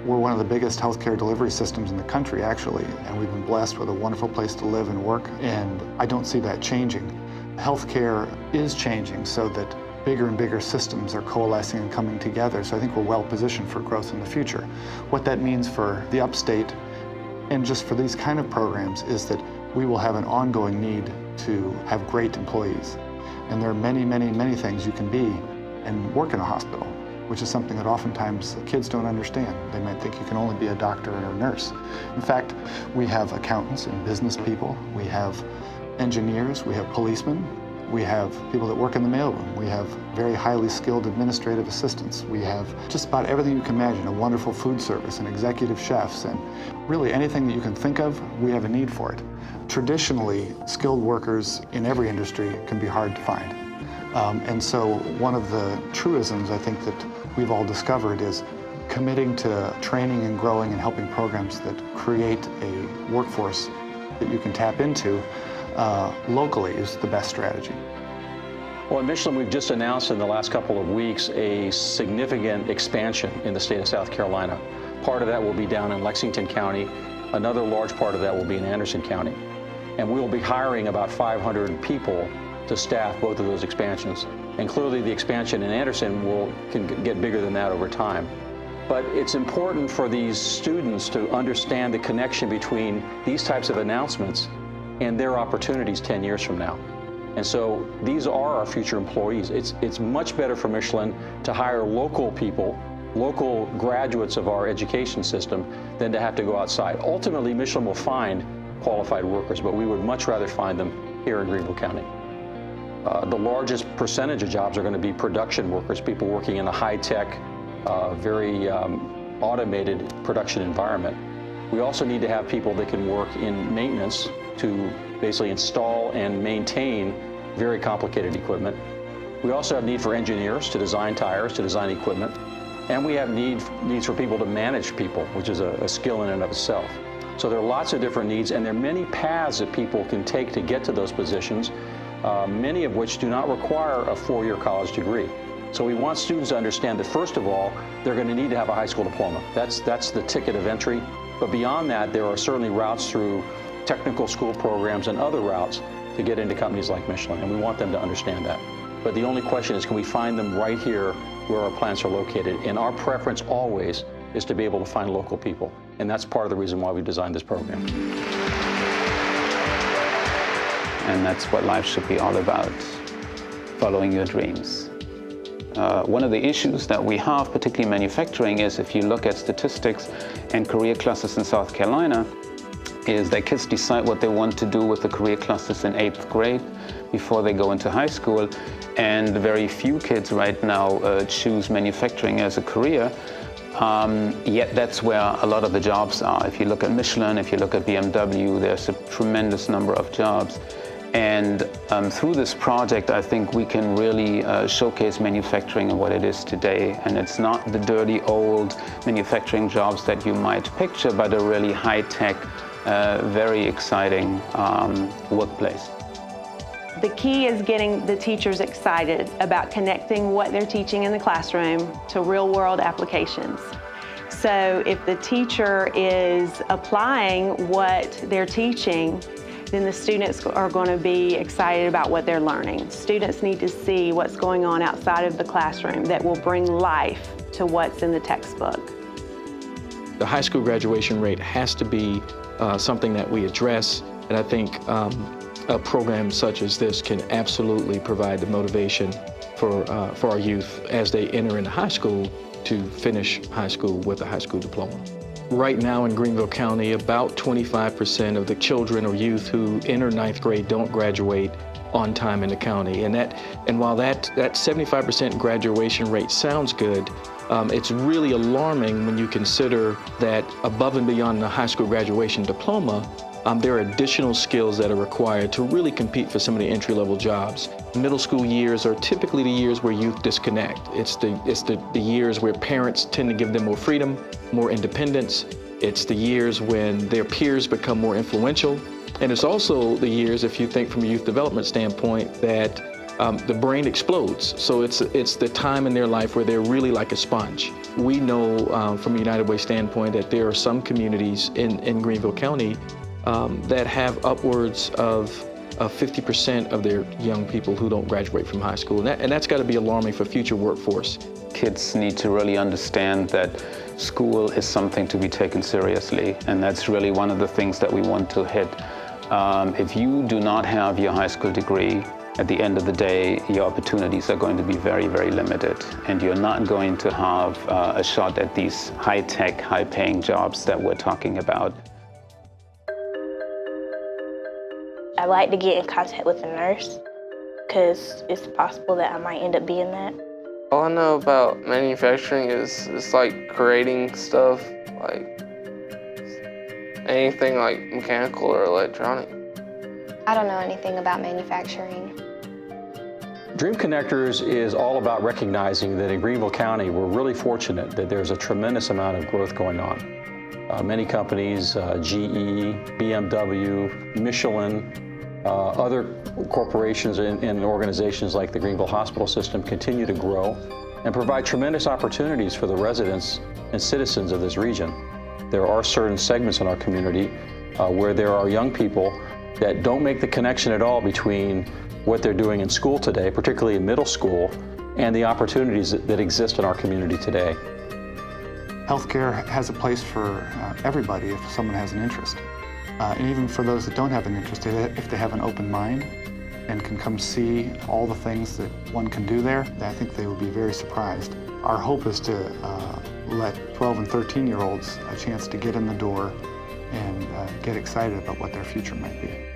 We're one of the biggest healthcare delivery systems in the country, actually, and we've been blessed with a wonderful place to live and work, and I don't see that changing. Healthcare is changing so that bigger and bigger systems are coalescing and coming together, so I think we're well positioned for growth in the future. What that means for the upstate and just for these kind of programs is that we will have an ongoing need to have great employees. And there are many, many, many things you can be and work in a hospital, which is something that oftentimes kids don't understand. They might think you can only be a doctor or a nurse. In fact, we have accountants and business people, we have engineers, we have policemen, we have people that work in the mailroom, we have very highly skilled administrative assistants, we have just about everything you can imagine, a wonderful food service and executive chefs, and really anything that you can think of, we have a need for it. Traditionally, skilled workers in every industry can be hard to find. And so one of the truisms I think that we've all discovered is committing to training and growing and helping programs that create a workforce that you can tap into locally is the best strategy. Well, at Michelin, we've just announced in the last couple of weeks a significant expansion in the state of South Carolina. Part of that will be down in Lexington County. Another large part of that will be in Anderson County. And we will be hiring about 500 people to staff both of those expansions. And clearly the expansion in Anderson can get bigger than that over time. But it's important for these students to understand the connection between these types of announcements and their opportunities 10 years from now. And so these are our future employees. It's much better for Michelin to hire local people, local graduates of our education system, than to have to go outside. Ultimately, Michelin will find qualified workers, but we would much rather find them here in Greenville County. The largest percentage of jobs are going to be production workers, people working in a high-tech, very automated production environment. We also need to have people that can work in maintenance to basically install and maintain very complicated equipment. We also have need for engineers to design tires, to design equipment. And we have needs for people to manage people, which is a skill in and of itself. So there are lots of different needs, and there are many paths that people can take to get to those positions, many of which do not require a four-year college degree. So we want students to understand that, first of all, they're going to need to have a high school diploma. That's the ticket of entry. But beyond that, there are certainly routes through technical school programs and other routes to get into companies like Michelin, and we want them to understand that. But the only question is, can we find them right here where our plants are located? And our preference always is to be able to find local people. And that's part of the reason why we designed this program. And that's what life should be all about, following your dreams. One of the issues that we have, particularly in manufacturing, is if you look at statistics and career clusters in South Carolina, is that kids decide what they want to do with the career clusters in 8th grade before they go into high school. And very few kids right now choose manufacturing as a career. Yet that's where a lot of the jobs are. If you look at Michelin, if you look at BMW, there's a tremendous number of jobs. And through this project, I think we can really showcase manufacturing and what it is today. And it's not the dirty old manufacturing jobs that you might picture, but a really high-tech, very exciting workplace. The key is getting the teachers excited about connecting what they're teaching in the classroom to real-world applications. So if the teacher is applying what they're teaching, then the students are going to be excited about what they're learning. Students need to see what's going on outside of the classroom that will bring life to what's in the textbook. The high school graduation rate has to be something that we address, and I think a program such as this can absolutely provide the motivation for our youth as they enter into high school to finish high school with a high school diploma. Right now in Greenville County, about 25% of the children or youth who enter 9th grade don't graduate on time in the county. And while that 75% graduation rate sounds good, it's really alarming when you consider that above and beyond the high school graduation diploma, there are additional skills that are required to really compete for some of the entry-level jobs. Middle school years are typically the years where youth disconnect. It's the years where parents tend to give them more freedom, more independence. It's the years when their peers become more influential. And it's also the years, if you think from a youth development standpoint, that the brain explodes. So it's the time in their life where they're really like a sponge. We know from a United Way standpoint that there are some communities in Greenville County that have upwards of 50% of their young people who don't graduate from high school. And that's got to be alarming for future workforce. Kids need to really understand that school is something to be taken seriously, and that's really one of the things that we want to hit. If you do not have your high school degree, at the end of the day, your opportunities are going to be very, very limited, and you're not going to have a shot at these high-tech, high-paying jobs that we're talking about. I'd like to get in contact with a nurse because it's possible that I might end up being that. All I know about manufacturing is it's like creating stuff, like anything like mechanical or electronic. I don't know anything about manufacturing. Dream Connectors is all about recognizing that in Greenville County, we're really fortunate that there's a tremendous amount of growth going on. Many companies, GE, BMW, Michelin, other corporations and organizations like the Greenville Hospital System continue to grow and provide tremendous opportunities for the residents and citizens of this region. There are certain segments in our community where there are young people that don't make the connection at all between what they're doing in school today, particularly in middle school, and the opportunities that exist in our community today. Healthcare has a place for everybody if someone has an interest. And even for those that don't have an interest, if they have an open mind and can come see all the things that one can do there, I think they will be very surprised. Our hope is to let 12 and 13-year-olds a chance to get in the door and get excited about what their future might be.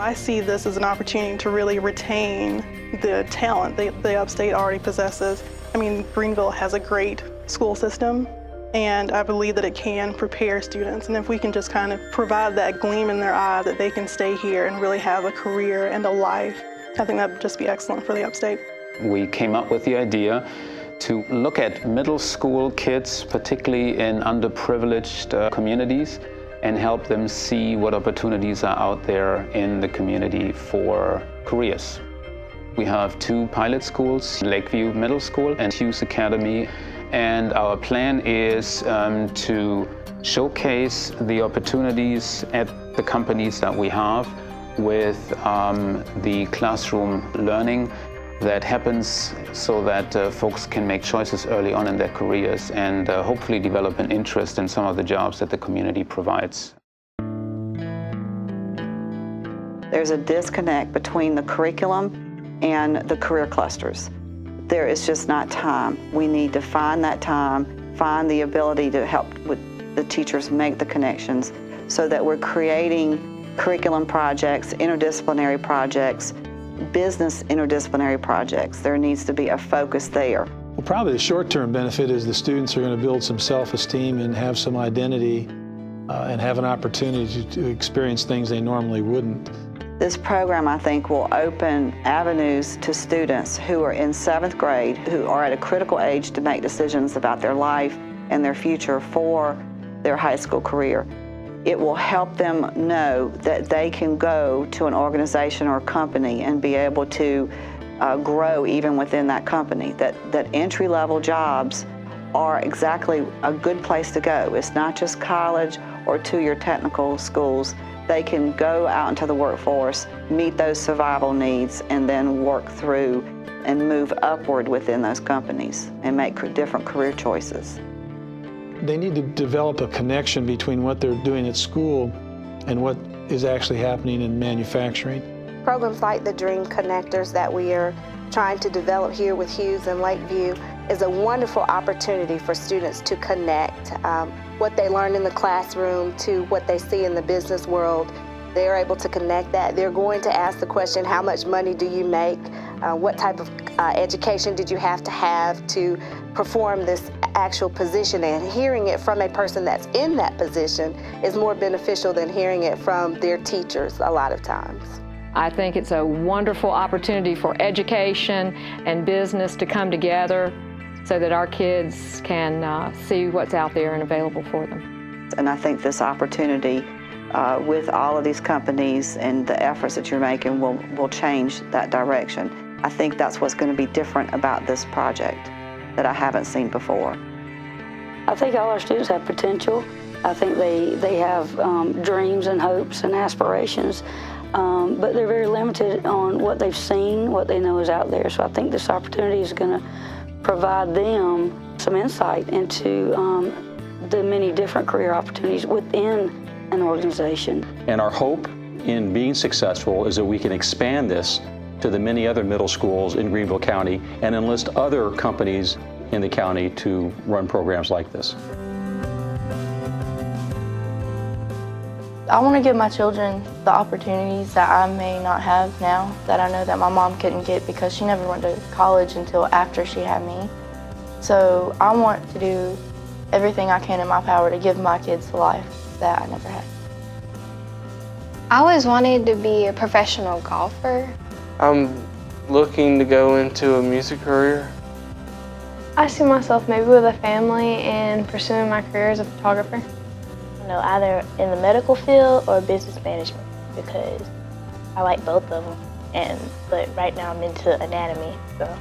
I see this as an opportunity to really retain the talent the upstate already possesses. I mean, Greenville has a great school system, and I believe that it can prepare students. And if we can just kind of provide that gleam in their eye that they can stay here and really have a career and a life, I think that would just be excellent for the upstate. We came up with the idea to look at middle school kids, particularly in underprivileged communities, and help them see what opportunities are out there in the community for careers. We have 2 pilot schools, Lakeview Middle School and Hughes Academy, and our plan is to showcase the opportunities at the companies that we have with the classroom learning that happens so that folks can make choices early on in their careers and hopefully develop an interest in some of the jobs that the community provides. There's a disconnect between the curriculum and the career clusters. There is just not time. We need to find that time, find the ability to help with the teachers make the connections so that we're creating curriculum projects, interdisciplinary projects, business interdisciplinary projects. There needs to be a focus there. Well, probably the short-term benefit is the students are going to build some self-esteem and have some identity and have an opportunity to experience things they normally wouldn't. This program, I think, will open avenues to students who are in 7th grade, who are at a critical age to make decisions about their life and their future for their high school career. It will help them know that they can go to an organization or company and be able to grow even within that company, that entry-level jobs are exactly a good place to go. It's not just college or 2-year technical schools. They can go out into the workforce, meet those survival needs, and then work through and move upward within those companies and make different career choices. They need to develop a connection between what they're doing at school and what is actually happening in manufacturing. Programs like the Dream Connectors that we are trying to develop here with Hughes and Lakeview is a wonderful opportunity for students to connect what they learn in the classroom to what they see in the business world. They're able to connect that. They're going to ask the question, how much money do you make? What type of education did you have to perform this actual position? And hearing it from a person that's in that position is more beneficial than hearing it from their teachers a lot of times. I think it's a wonderful opportunity for education and business to come together so that our kids can see what's out there and available for them. And I think this opportunity with all of these companies and the efforts that you're making will change that direction. I think that's what's going to be different about this project that I haven't seen before. I think all our students have potential. I think they have dreams and hopes and aspirations, but they're very limited on what they've seen, what they know is out there. So I think this opportunity is going to provide them some insight into the many different career opportunities within an organization. And our hope in being successful is that we can expand this to the many other middle schools in Greenville County and enlist other companies in the county to run programs like this. I want to give my children the opportunities that I may not have now, that I know that my mom couldn't get because she never went to college until after she had me. So I want to do everything I can in my power to give my kids the life that I never had. I always wanted to be a professional golfer. I'm looking to go into a music career. I see myself maybe with a family and pursuing my career as a photographer. Either in the medical field or business management, because I like both of them. But right now I'm into anatomy, so